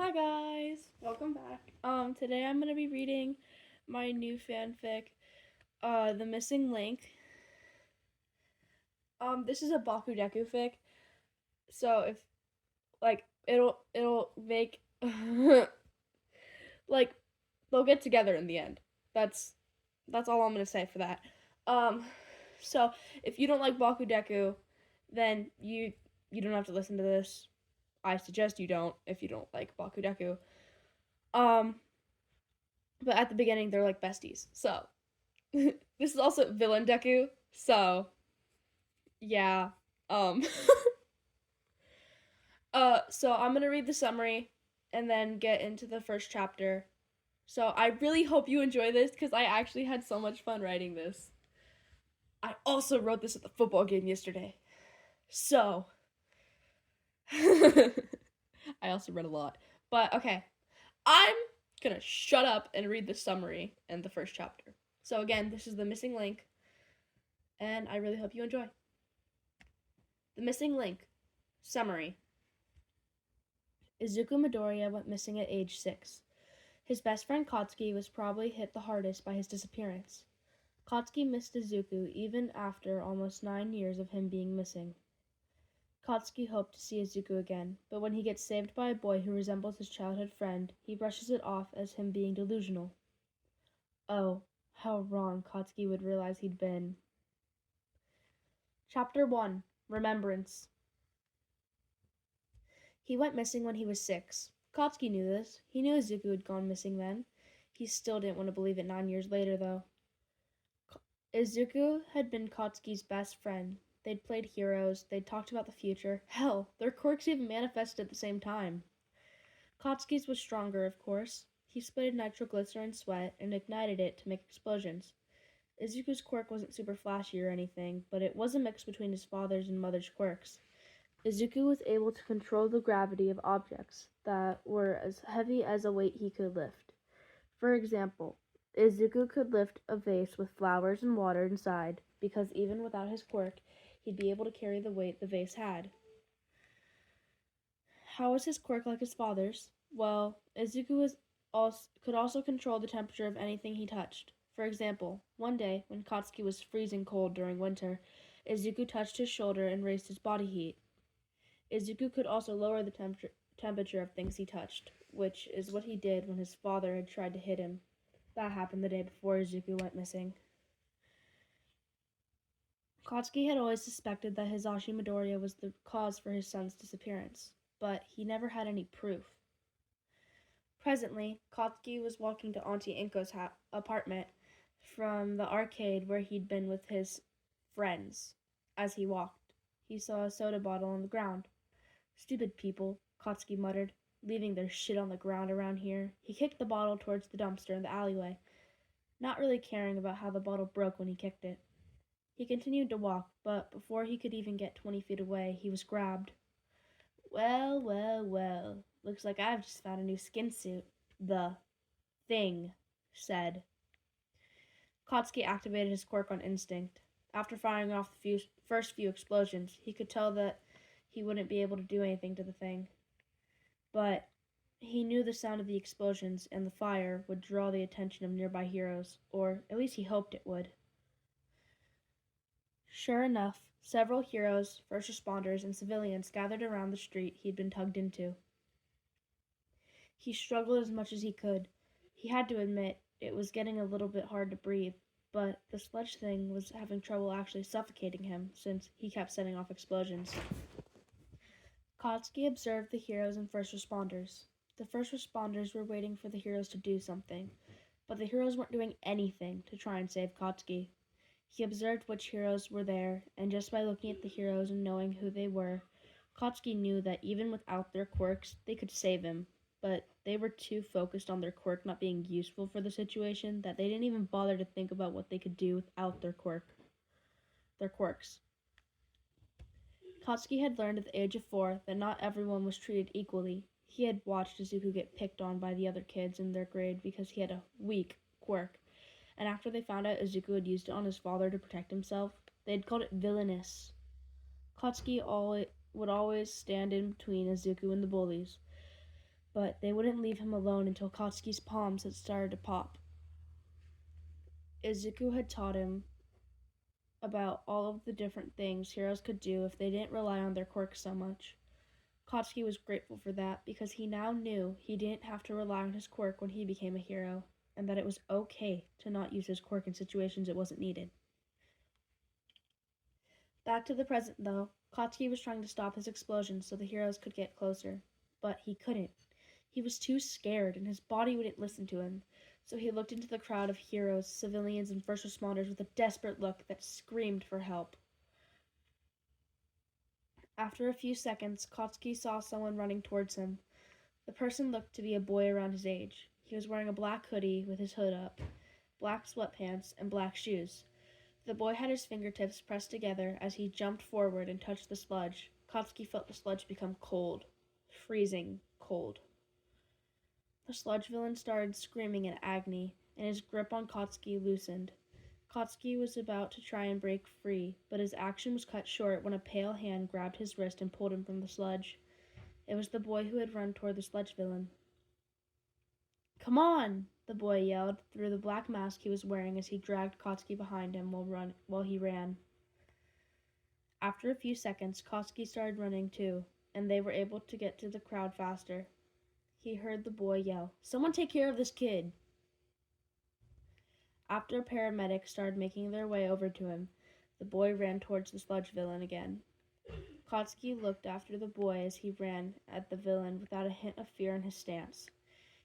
Hi guys, welcome back. Today I'm gonna be reading my new fanfic, The Missing Link. This is a Bakudeku fic, so if it'll make like they'll get together in the end. That's all I'm gonna say for that. Um, so if you don't like Bakudeku, then you don't have to listen to this. I suggest you don't if you don't like Bakudeku. Um, but at the beginning they're like besties. So this is also villain Deku. So yeah. Um so I'm gonna read the summary and then get into the first chapter. So I really hope you enjoy this because I actually had so much fun writing this. I also wrote this at the football game yesterday. So I also read a lot. But okay. I'm gonna shut up and read the summary and the first chapter. So again, this is The Missing Link, and I really hope you enjoy. The Missing Link. Summary. Izuku Midoriya went missing at age 6. His best friend Katsuki was probably hit the hardest by his disappearance. Katsuki missed Izuku even after almost 9 years of him being missing. Katsuki hoped to see Izuku again, but when he gets saved by a boy who resembles his childhood friend, he brushes it off as him being delusional. Oh, how wrong Katsuki would realize he'd been. Chapter 1. Remembrance. He went missing when he was 6. Katsuki knew this. He knew Izuku had gone missing then. He still didn't want to believe it 9 years later, though. Izuku had been Katsuki's best friend. They'd played heroes, they'd talked about the future. Hell, their quirks even manifested at the same time. Katsuki's was stronger, of course. He sprayed nitroglycerin sweat and ignited it to make explosions. Izuku's quirk wasn't super flashy or anything, but it was a mix between his father's and mother's quirks. Izuku was able to control the gravity of objects that were as heavy as a weight he could lift. For example, Izuku could lift a vase with flowers and water inside, because even without his quirk, he'd be able to carry the weight the vase had. How was his quirk like his father's? Well, Izuku could also control the temperature of anything he touched. For example, one day, when Katsuki was freezing cold during winter, Izuku touched his shoulder and raised his body heat. Izuku could also lower the temperature of things he touched, which is what he did when his father had tried to hit him. That happened the day before Izuku went missing. Katsuki had always suspected that Hisashi Midoriya was the cause for his son's disappearance, but he never had any proof. Presently, Katsuki was walking to Auntie Inko's apartment from the arcade where he'd been with his friends. As he walked, he saw a soda bottle on the ground. Stupid people, Katsuki muttered, leaving their shit on the ground around here. He kicked the bottle towards the dumpster in the alleyway, not really caring about how the bottle broke when he kicked it. He continued to walk, but before he could even get 20 feet away, he was grabbed. Well, well, well, looks like I've just found a new skin suit. The thing said. Katsuki activated his quirk on instinct. After firing off the first few explosions, he could tell that he wouldn't be able to do anything to the thing. But he knew the sound of the explosions and the fire would draw the attention of nearby heroes, or at least he hoped it would. Sure enough, several heroes, first responders, and civilians gathered around the street he'd been tugged into. He struggled as much as he could. He had to admit it was getting a little bit hard to breathe, but the sledge thing was having trouble actually suffocating him since he kept setting off explosions. Katsuki observed the heroes and first responders. The first responders were waiting for the heroes to do something, but the heroes weren't doing anything to try and save Katsuki. He observed which heroes were there, and just by looking at the heroes and knowing who they were, Katsuki knew that even without their quirks, they could save him, but they were too focused on their quirk not being useful for the situation that they didn't even bother to think about what they could do without their quirks. Katsuki had learned at the age of 4 that not everyone was treated equally. He had watched Izuku get picked on by the other kids in their grade because he had a weak quirk, and after they found out Izuku had used it on his father to protect himself, they'd called it villainous. Katsuki would always stand in between Izuku and the bullies. but they wouldn't leave him alone until Katsuki's palms had started to pop. Izuku had taught him about all of the different things heroes could do if they didn't rely on their quirks so much. Katsuki was grateful for that because he now knew he didn't have to rely on his quirk when he became a hero, and that it was okay to not use his quirk in situations it wasn't needed. Back to the present, though, Katsuki was trying to stop his explosion so the heroes could get closer, but he couldn't. He was too scared, and his body wouldn't listen to him, so he looked into the crowd of heroes, civilians, and first responders with a desperate look that screamed for help. After a few seconds, Katsuki saw someone running towards him. The person looked to be a boy around his age. He was wearing a black hoodie with his hood up, black sweatpants, and black shoes. The boy had his fingertips pressed together as he jumped forward and touched the sludge. Katsuki felt the sludge become cold, freezing cold. The sludge villain started screaming in agony, and his grip on Katsuki loosened. Katsuki was about to try and break free, but his action was cut short when a pale hand grabbed his wrist and pulled him from the sludge. It was the boy who had run toward the sludge villain. "Come on!" the boy yelled through the black mask he was wearing as he dragged Katsuki behind him while he ran. After a few seconds, Katsuki started running too, and they were able to get to the crowd faster. He heard the boy yell, "Someone take care of this kid!" After a paramedic started making their way over to him, the boy ran towards the sludge villain again. Katsuki looked after the boy as he ran at the villain without a hint of fear in his stance.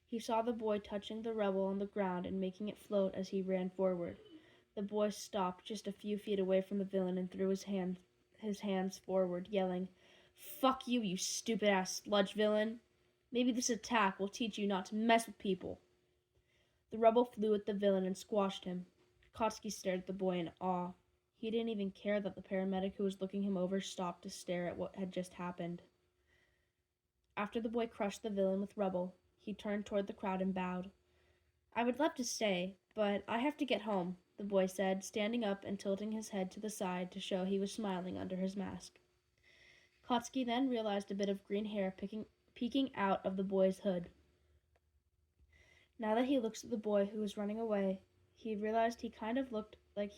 He saw the boy touching the rubble on the ground and making it float as he ran forward. The boy stopped just a few feet away from the villain and threw his hands forward, yelling, "Fuck you, you stupid-ass sludge villain! Maybe this attack will teach you not to mess with people." The rubble flew at the villain and squashed him. Katsuki stared at the boy in awe. He didn't even care that the paramedic who was looking him over stopped to stare at what had just happened. After the boy crushed the villain with rubble, he turned toward the crowd and bowed. "I would love to stay, but I have to get home," the boy said, standing up and tilting his head to the side to show he was smiling under his mask. Katsuki then realized a bit of green hair peeking out of the boy's hood. Now that he looks at the boy who was running away, he realized he kind of looked like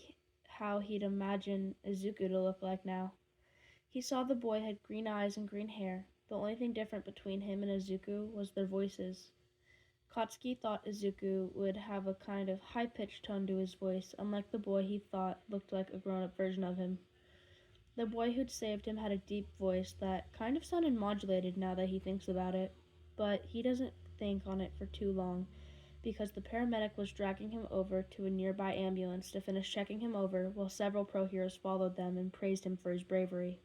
how he'd imagined Izuku to look like now. He saw the boy had green eyes and green hair. The only thing different between him and Izuku was their voices. Katsuki thought Izuku would have a kind of high-pitched tone to his voice, unlike the boy he thought looked like a grown-up version of him. The boy who'd saved him had a deep voice that kind of sounded modulated now that he thinks about it, but he doesn't think on it for too long, because the paramedic was dragging him over to a nearby ambulance to finish checking him over while several pro heroes followed them and praised him for his bravery.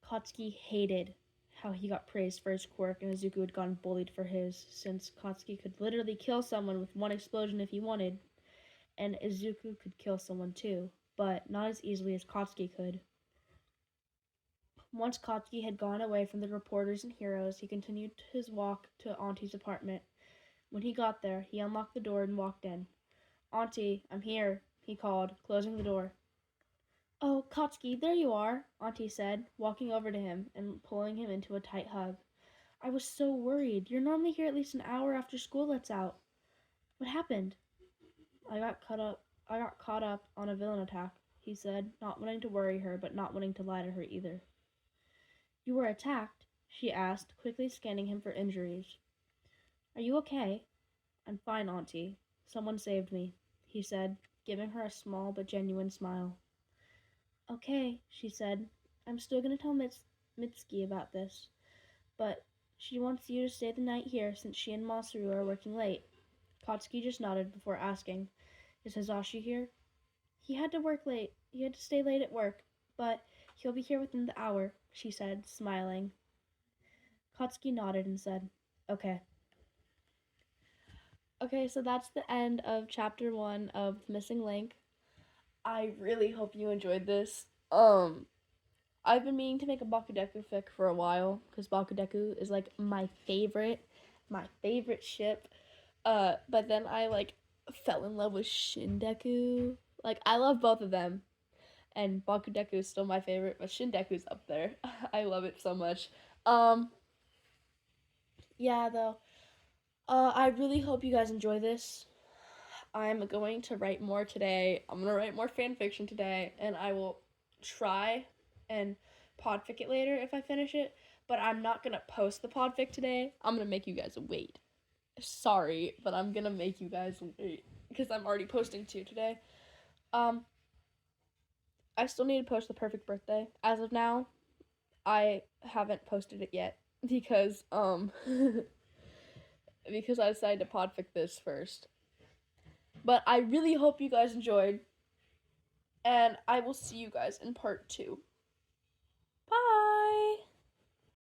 Katsuki hated how he got praised for his quirk and Izuku had gotten bullied for his, since Katsuki could literally kill someone with one explosion if he wanted, and Izuku could kill someone too, but not as easily as Katsuki could. Once Katsuki had gone away from the reporters and heroes, he continued his walk to Auntie's apartment. When he got there, he unlocked the door and walked in. "Auntie, I'm here," he called, closing the door. "Oh, Katsuki, there you are," Auntie said, walking over to him and pulling him into a tight hug. "I was so worried. You're normally here at least an hour after school lets out. What happened?" I got caught up on a villain attack," he said, not wanting to worry her, but not wanting to lie to her either. "You were attacked?" she asked, quickly scanning him for injuries. "Are you okay?" "I'm fine, Auntie. Someone saved me," he said, giving her a small but genuine smile. "Okay," she said. "I'm still going to tell Mitsuki about this, but she wants you to stay the night here since she and Masaru are working late." Katsuki just nodded before asking, "Is Hisashi here?" He had to stay late at work, but he'll be here within the hour," she said, smiling. Katsuki nodded and said, "Okay." Okay, so that's the end of chapter 1 of The Missing Link. I really hope you enjoyed this. I've been meaning to make a Bakudeku fic for a while, because Bakudeku is, like, my favorite ship. But then I, fell in love with Shindeku. Like, I love both of them. And Bakudeku is still my favorite, but Shindeku's up there. I love it so much. Yeah, though. I really hope you guys enjoy this. I'm going to write more today. I'm gonna write more fan fiction today, and I will try and podfic it later if I finish it. But I'm not gonna post the podfic today. I'm gonna make you guys wait. Sorry, but I'm gonna make you guys wait because I'm already posting two today. Um, I still need to post the perfect birthday. As of now, I haven't posted it yet because because I decided to podfic this first. But I really hope you guys enjoyed, and I will see you guys in part 2.